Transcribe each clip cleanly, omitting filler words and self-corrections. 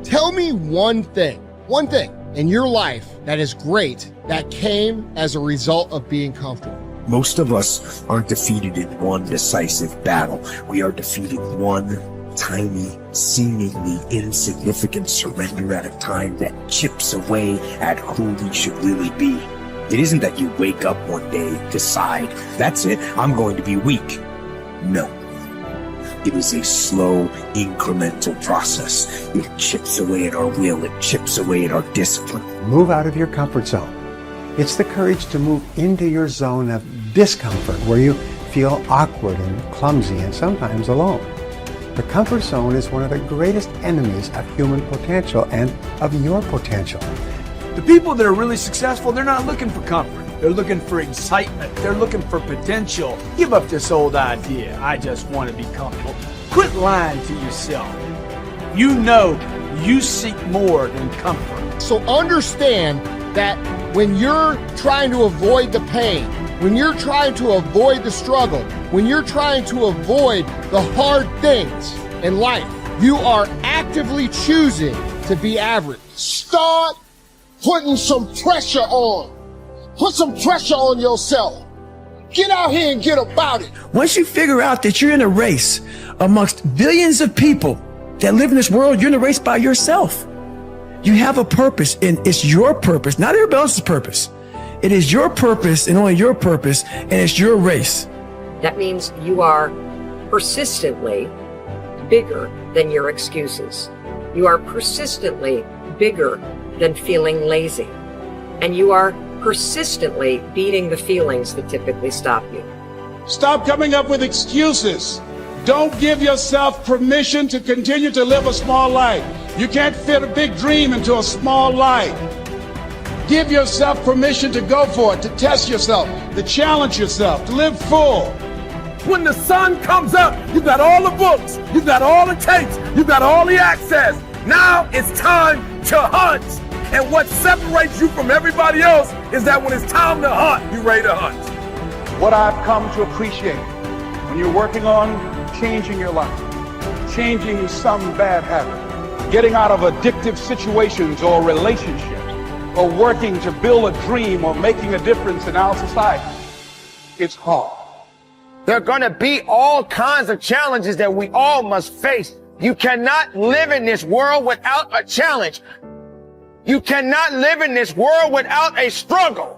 Tell me one thing in your life that is great that came as a result of being comfortable. Most of us aren't defeated in one decisive battle. We are defeated one tiny, seemingly insignificant surrender at a time that chips away at who we should really be. It isn't that you wake up one day, decide, that's it, I'm going to be weak. No. It is a slow, incremental process. It chips away at our will. It chips away at our discipline. Move out of your comfort zone. It's the courage to move into your zone of discomfort where you feel awkward and clumsy and sometimes alone. The comfort zone is one of the greatest enemies of human potential and of your potential. The people that are really successful, they're not looking for comfort. They're looking for excitement. They're looking for potential. Give up this old idea, I just want to be comfortable. Quit lying to yourself. You know you seek more than comfort. So understand that when you're trying to avoid the pain, when you're trying to avoid the struggle, when you're trying to avoid the hard things in life, you are actively choosing to be average. Start putting some pressure on. Put some pressure on yourself. Get out here and get about it. Once you figure out that you're in a race amongst billions of people that live in this world, you're in a race by yourself. You have a purpose, and it's your purpose, not everybody else's purpose. It is your purpose and only your purpose, and it's your race. That means you are persistently bigger than your excuses. You are persistently bigger than feeling lazy. And you are persistently beating the feelings that typically stop you. Stop coming up with excuses. Don't give yourself permission to continue to live a small life. You can't fit a big dream into a small life. Give yourself permission to go for it, to test yourself, to challenge yourself, to live full. When the sun comes up, you got all the books, you got all the tapes, you got all the access. Now it's time to hunt. And what separates you from everybody else is that when it's time to hunt, you're ready to hunt. What I've come to appreciate when you're working on changing your life, changing some bad habit, getting out of addictive situations or relationships, or working to build a dream or making a difference in our society, it's hard. There are going to be all kinds of challenges that we all must face. You cannot live in this world without a challenge. You cannot live in this world without a struggle.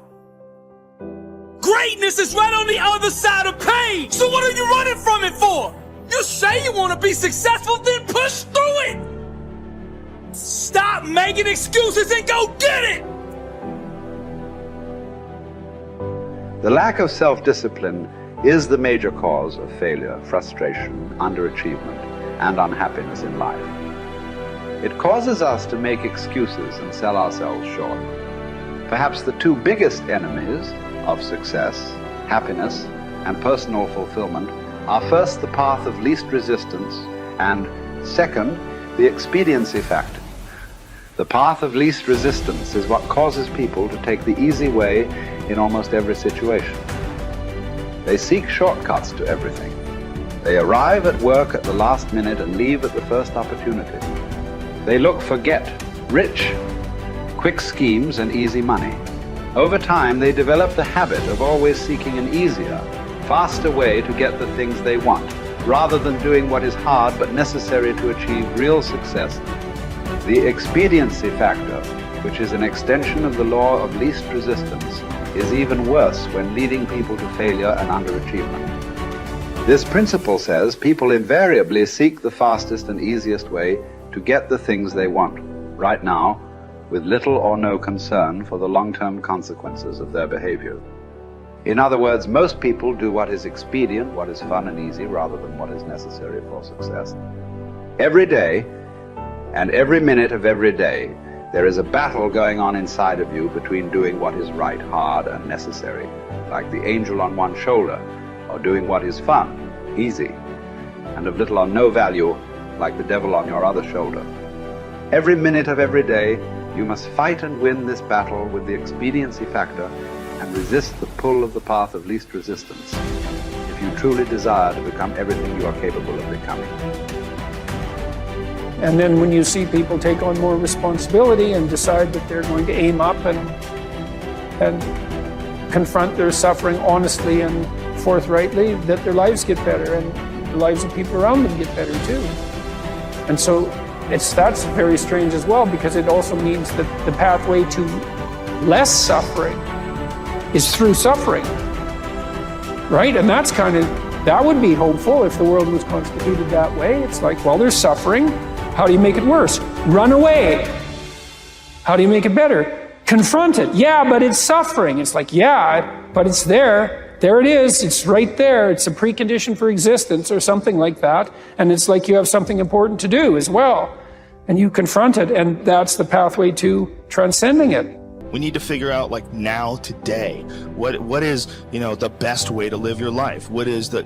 Greatness is right on the other side of pain. So what are you running from it for? You say you want to be successful, then push through it. Stop making excuses and go get it. The lack of self-discipline is the major cause of failure, frustration, underachievement, and unhappiness in life. It causes us to make excuses and sell ourselves short. Perhaps the two biggest enemies of success, happiness, and personal fulfillment are first the path of least resistance and second, the expediency factor. The path of least resistance is what causes people to take the easy way in almost every situation. They seek shortcuts to everything. They arrive at work at the last minute and leave at the first opportunity. They look for get-rich, quick schemes and easy money. Over time, they develop the habit of always seeking an easier, faster way to get the things they want, rather than doing what is hard but necessary to achieve real success. The expediency factor, which is an extension of the law of least resistance, is even worse when leading people to failure and underachievement. This principle says people invariably seek the fastest and easiest way to get the things they want, right now, with little or no concern for the long-term consequences of their behavior. In other words, most people do what is expedient, what is fun and easy, rather than what is necessary for success. Every day, and every minute of every day, there is a battle going on inside of you between doing what is right, hard, and necessary, like the angel on one shoulder, or doing what is fun, easy, and of little or no value, like the devil on your other shoulder. Every minute of every day, you must fight and win this battle with the expediency factor and resist the pull of the path of least resistance, if you truly desire to become everything you are capable of becoming. And then when you see people take on more responsibility and decide that they're going to aim up and confront their suffering honestly and forthrightly, that their lives get better and the lives of people around them get better too. And so that's very strange as well, because it also means that the pathway to less suffering is through suffering, right? And that would be hopeful if the world was constituted that way. It's like, well, there's suffering. How do you make it worse? Run away. How do you make it better? Confront it. Yeah, but it's suffering. It's like, yeah, but it's there. There it is. It's right there. It's a precondition for existence or something like that. And it's like you have something important to do as well. And you confront it, and that's the pathway to transcending it. We need to figure out, like, now, today, what is, the best way to live your life? What is the,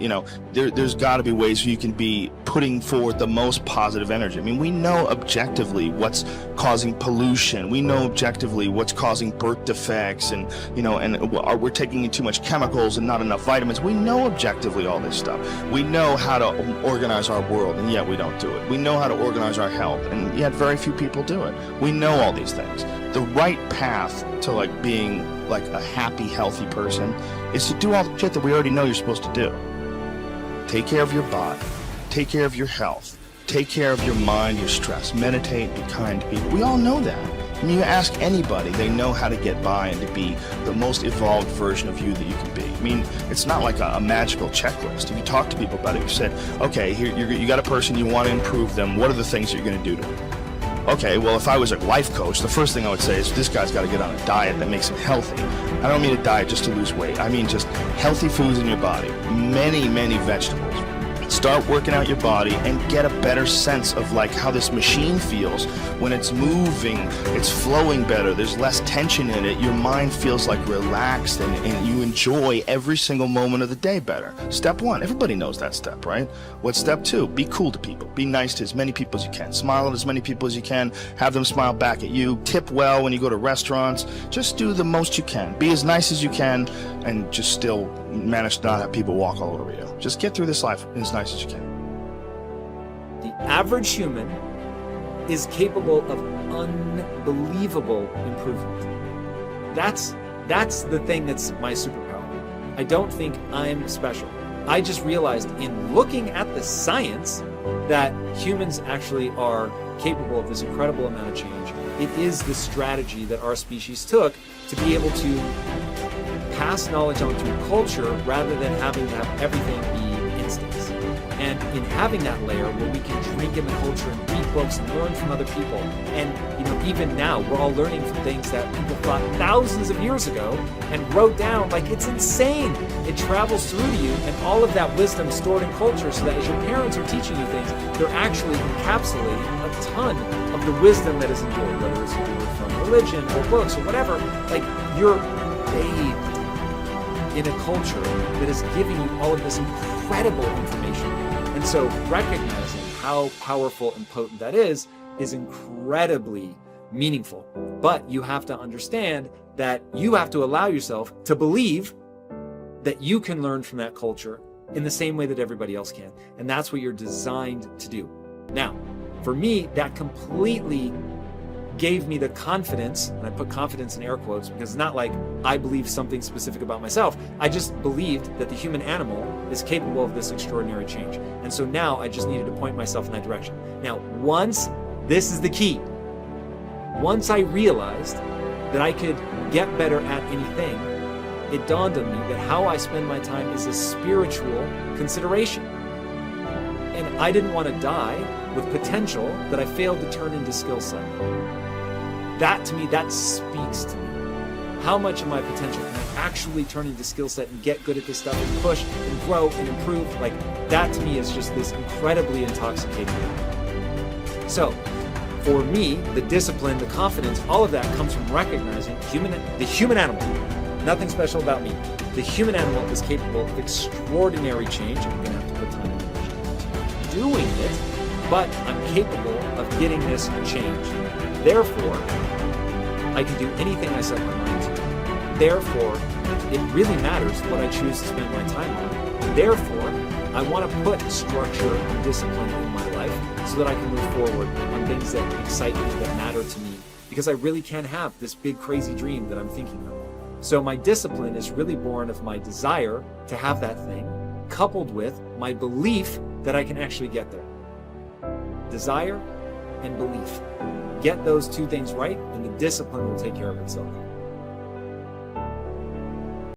there's got to be ways you can be putting forward the most positive energy. I mean, we know objectively what's causing pollution. We know objectively what's causing birth defects, and, we're taking in too much chemicals and not enough vitamins. We know objectively all this stuff. We know how to organize our world, and yet we don't do it. We know how to organize our health, and yet very few people do it. We know all these things. The right path to, like, being like a happy, healthy person is to do all the shit that we already know you're supposed to do. Take care of your body, take care of your health, take care of your mind, your stress, meditate, be kind to people. We all know that. I mean, you ask anybody, they know how to get by and to be the most evolved version of you that you can be. I mean, it's not like a magical checklist. If you talk to people about it, you said, okay, here you got a person, you want to improve them, what are the things you're going to do to them? Okay, well, if I was a life coach, the first thing I would say is this guy's got to get on a diet that makes him healthy. I don't mean a diet just to lose weight. I mean just healthy foods in your body, many, many vegetables. Start working out your body and get a better sense of, like, how this machine feels when it's moving, it's flowing better, there's less tension in it, your mind feels like relaxed, and you enjoy every single moment of the day better. Step one, everybody knows that step, right? What's step two? Be cool to people. Be nice to as many people as you can. Smile at as many people as you can. Have them smile back at you. Tip well when you go to restaurants. Just do the most you can. Be as nice as you can, and just still manage to not have people walk all over you. Just get through this life as nice as you can. The average human is capable of unbelievable improvement. That's the thing that's my superpower. I don't think I'm special. I just realized in looking at the science that humans actually are capable of this incredible amount of change. It is the strategy that our species took to be able to pass knowledge on through culture rather than having to have everything be instincts. And in having that layer where we can drink in the culture and read books and learn from other people, and even now we're all learning from things that people thought thousands of years ago and wrote down. Like, it's insane. It travels through to you, and all of that wisdom stored in culture, so that as your parents are teaching you things, they're actually encapsulating a ton of the wisdom that is enjoyed, whether it's from religion or books or whatever. Like, you're bathed in a culture that is giving you all of this incredible information. And so recognizing how powerful and potent that is incredibly meaningful. But you have to understand that you have to allow yourself to believe that you can learn from that culture in the same way that everybody else can. And that's what you're designed to do. Now, for me, that completely gave me the confidence, and I put confidence in air quotes because it's not like I believe something specific about myself. I just believed that the human animal is capable of this extraordinary change. And so now I just needed to point myself in that direction. Now, this is the key. Once I realized that I could get better at anything, it dawned on me that how I spend my time is a spiritual consideration. And I didn't want to die with potential that I failed to turn into skill set. That, to me, that speaks to me. How much of my potential can I actually turn into skill set and get good at this stuff and push and grow and improve? Like, that to me is just this incredibly intoxicating thing. So, for me, the discipline, the confidence, all of that comes from recognizing the human animal. Nothing special about me. The human animal is capable of extraordinary change. I'm going to have to put time into doing it, but I'm capable of getting this change. Therefore, I can do anything I set my mind to. Therefore, it really matters what I choose to spend my time on. Therefore, I want to put structure and discipline in my life so that I can move forward on things that excite me, that matter to me, because I really can have this big crazy dream that I'm thinking of. So my discipline is really born of my desire to have that thing, coupled with my belief that I can actually get there. Desire and belief. Get those two things right, and the discipline will take care of itself.